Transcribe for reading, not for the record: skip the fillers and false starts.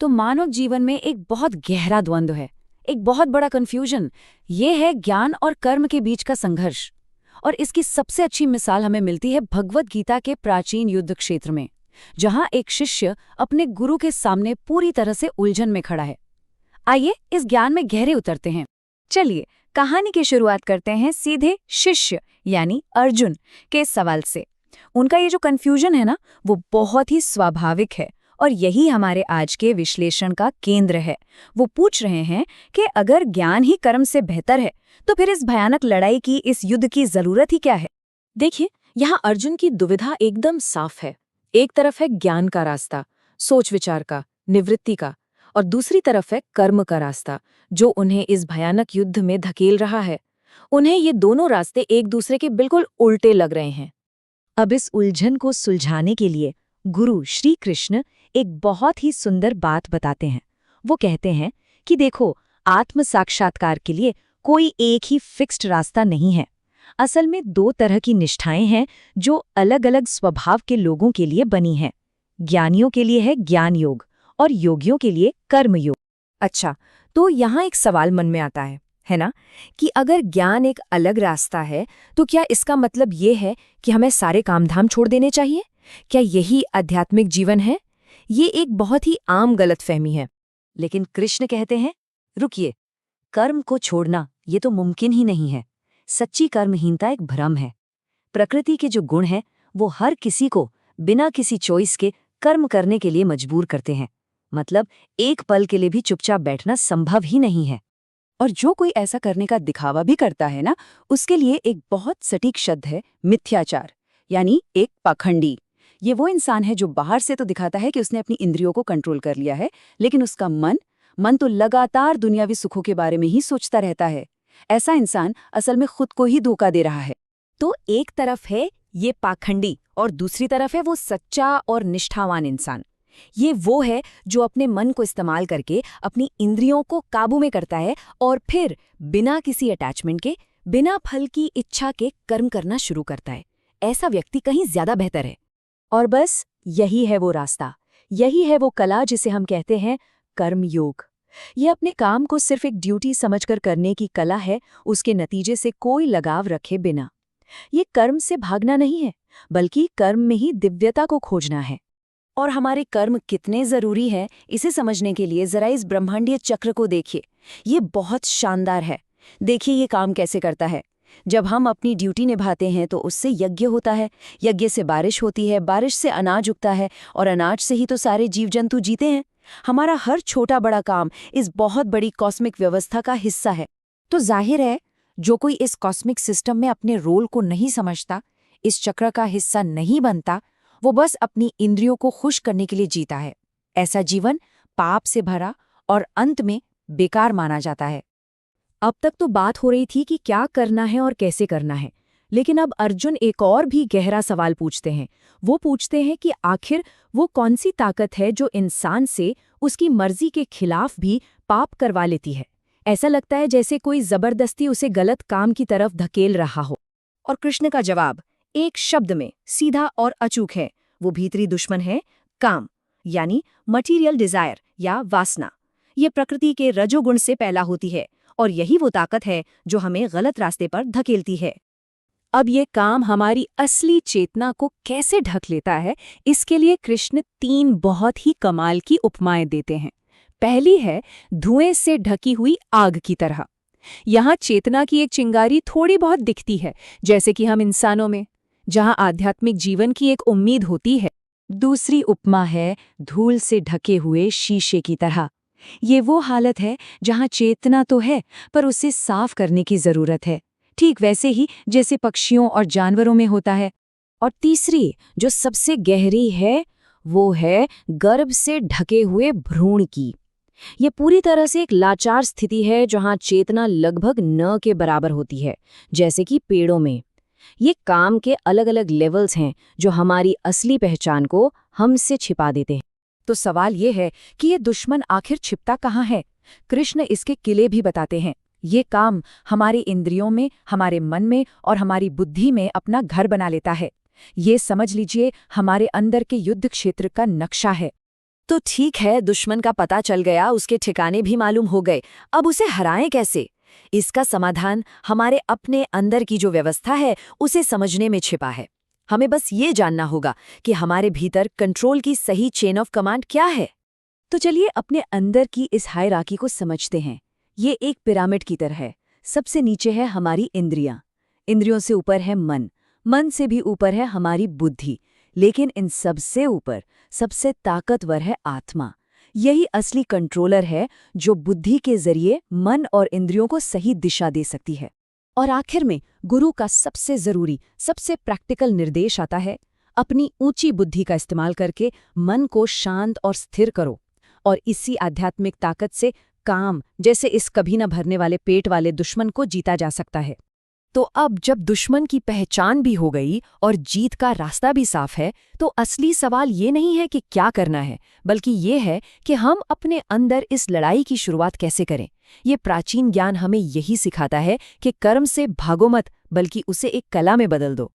तो मानव जीवन में एक बहुत गहरा द्वंद्व है, एक बहुत बड़ा कन्फ्यूजन। ये है ज्ञान और कर्म के बीच का संघर्ष। और इसकी सबसे अच्छी मिसाल हमें मिलती है भगवद गीता के प्राचीन युद्ध क्षेत्र में, जहां एक शिष्य अपने गुरु के सामने पूरी तरह से उलझन में खड़ा है। आइए इस ज्ञान में गहरे उतरते हैं। चलिए कहानी की शुरुआत करते हैं सीधे शिष्य यानी अर्जुन के सवाल से। उनका ये जो कन्फ्यूजन है ना, वो बहुत ही स्वाभाविक है और यही हमारे आज के विश्लेषण का केंद्र है। वो पूछ रहे हैं कि अगर ज्ञान ही कर्म से बेहतर है तो फिर इस भयानक लड़ाई की, इस युद्ध की जरूरत ही क्या है। देखिए, यहाँ अर्जुन की दुविधा एकदम साफ है। एक तरफ है ज्ञान का रास्ता, सोच विचार का, निवृत्ति का, और दूसरी तरफ है कर्म का रास्ता, जो उन्हें इस भयानक युद्ध में धकेल रहा है। उन्हें ये दोनों रास्ते एक दूसरे के बिल्कुल उल्टे लग रहे हैं। अब इस उलझन को सुलझाने के लिए गुरु श्री कृष्ण एक बहुत ही सुंदर बात बताते हैं। वो कहते हैं कि देखो, आत्म साक्षात्कार के लिए कोई एक ही फिक्स्ड रास्ता नहीं है। असल में दो तरह की निष्ठाएं हैं जो अलग अलग स्वभाव के लोगों के लिए बनी हैं। ज्ञानियों के लिए है ज्ञान योग और योगियों के लिए कर्म योग। अच्छा, तो यहाँ एक सवाल मन में आता है ना, कि अगर ज्ञान एक अलग रास्ता है तो क्या इसका मतलब ये है कि हमें सारे कामधाम छोड़ देने चाहिए? क्या यही आध्यात्मिक जीवन है? ये एक बहुत ही आम गलतफहमी है। लेकिन कृष्ण कहते हैं, रुकिए, कर्म को छोड़ना ये तो मुमकिन ही नहीं है। सच्ची कर्महीनता एक भ्रम है। प्रकृति के जो गुण हैं वो हर किसी को बिना किसी चॉइस के कर्म करने के लिए मजबूर करते हैं। मतलब एक पल के लिए भी चुपचाप बैठना संभव ही नहीं है। और जो कोई ऐसा करने का दिखावा भी करता है ना, उसके लिए एक बहुत सटीक शब्द है मिथ्याचार, यानी एक पाखंडी। ये वो इंसान है जो बाहर से तो दिखाता है कि उसने अपनी इंद्रियों को कंट्रोल कर लिया है, लेकिन उसका मन तो लगातार दुनियावी सुखों के बारे में ही सोचता रहता है। ऐसा इंसान असल में खुद को ही धोखा दे रहा है। तो एक तरफ है ये पाखंडी और दूसरी तरफ है वो सच्चा और निष्ठावान इंसान। ये वो है जो अपने मन को इस्तेमाल करके अपनी इंद्रियों को काबू में करता है और फिर बिना किसी अटैचमेंट के, बिना फल की इच्छा के कर्म करना शुरू करता है। ऐसा व्यक्ति कहीं ज्यादा बेहतर है। और बस यही है वो रास्ता, यही है वो कला जिसे हम कहते हैं कर्म योग। ये अपने काम को सिर्फ एक ड्यूटी समझकर करने की कला है, उसके नतीजे से कोई लगाव रखे बिना। ये कर्म से भागना नहीं है, बल्कि कर्म में ही दिव्यता को खोजना है। और हमारे कर्म कितने जरूरी हैं, इसे समझने के लिए जरा इस ब्रह्मांडीय चक्र को देखिए। ये बहुत शानदार है। देखिए ये काम कैसे करता है। जब हम अपनी ड्यूटी निभाते हैं तो उससे यज्ञ होता है, यज्ञ से बारिश होती है, बारिश से अनाज उगता है, और अनाज से ही तो सारे जीव जंतु जीते हैं। हमारा हर छोटा बड़ा काम इस बहुत बड़ी कॉस्मिक व्यवस्था का हिस्सा है। तो जाहिर है, जो कोई इस कॉस्मिक सिस्टम में अपने रोल को नहीं समझता, इस चक्र का हिस्सा नहीं बनता, वो बस अपनी इंद्रियों को खुश करने के लिए जीता है। ऐसा जीवन पाप से भरा और अंत में बेकार माना जाता है। अब तक तो बात हो रही थी कि क्या करना है और कैसे करना है, लेकिन अब अर्जुन एक और भी गहरा सवाल पूछते हैं। वो पूछते हैं कि आखिर वो कौन सी ताकत है जो इंसान से उसकी मर्जी के खिलाफ भी पाप करवा लेती है। ऐसा लगता है जैसे कोई जबरदस्ती उसे गलत काम की तरफ धकेल रहा हो। और कृष्ण का जवाब एक शब्द में सीधा और अचूक है। वो भीतरी दुश्मन है काम, यानी मटीरियल डिजायर या वासना। ये प्रकृति के रजोगुण से पैदा होती है और यही वो ताकत है जो हमें गलत रास्ते पर धकेलती है। अब ये काम हमारी असली चेतना को कैसे ढक लेता है, इसके लिए कृष्ण 3 बहुत ही कमाल की उपमाएं देते हैं। पहली है धुएं से ढकी हुई आग की तरह। यहाँ चेतना की एक चिंगारी थोड़ी बहुत दिखती है, जैसे कि हम इंसानों में, जहाँ आध्यात्मिक जीवन की एक उम्मीद होती है। दूसरी उपमा है धूल से ढके हुए शीशे की तरह। ये वो हालत है जहाँ चेतना तो है पर उसे साफ करने की जरूरत है, ठीक वैसे ही जैसे पक्षियों और जानवरों में होता है। और तीसरी, जो सबसे गहरी है, वो है गर्भ से ढके हुए भ्रूण की। ये पूरी तरह से एक लाचार स्थिति है जहाँ चेतना लगभग न के बराबर होती है, जैसे कि पेड़ों में। ये काम के अलग अलग लेवल्स हैं जो हमारी असली पहचान को हमसे छिपा देते हैं। तो सवाल ये है कि ये दुश्मन आखिर छिपता कहाँ है? कृष्ण इसके किले भी बताते हैं। ये काम हमारे इंद्रियों में, हमारे मन में और हमारी बुद्धि में अपना घर बना लेता है। ये समझ लीजिए हमारे अंदर के युद्ध क्षेत्र का नक्शा है। तो ठीक है, दुश्मन का पता चल गया, उसके ठिकाने भी मालूम हो गए। अब उसे हराएं कैसे? इसका समाधान हमारे अपने अंदर की जो व्यवस्था है उसे समझने में छिपा है। हमें बस ये जानना होगा कि हमारे भीतर कंट्रोल की सही चेन ऑफ कमांड क्या है। तो चलिए अपने अंदर की इस हायरार्की को समझते हैं। ये एक पिरामिड की तरह है। सबसे नीचे है हमारी इंद्रियां, इंद्रियों से ऊपर है मन, मन से भी ऊपर है हमारी बुद्धि, लेकिन इन सबसे ऊपर सबसे ताकतवर है आत्मा। यही असली कंट्रोलर है जो बुद्धि के जरिए मन और इंद्रियों को सही दिशा दे सकती है। और आखिर में गुरु का सबसे जरूरी, सबसे प्रैक्टिकल निर्देश आता है, अपनी ऊंची बुद्धि का इस्तेमाल करके मन को शांत और स्थिर करो। और इसी आध्यात्मिक ताकत से काम, जैसे इस कभी न भरने वाले पेट वाले दुश्मन को जीता जा सकता है। तो अब जब दुश्मन की पहचान भी हो गई और जीत का रास्ता भी साफ है, तो असली सवाल ये नहीं है कि क्या करना है, बल्कि ये है कि हम अपने अंदर इस लड़ाई की शुरुआत कैसे करें। ये प्राचीन ज्ञान हमें यही सिखाता है कि कर्म से भागो मत, बल्कि उसे एक कला में बदल दो।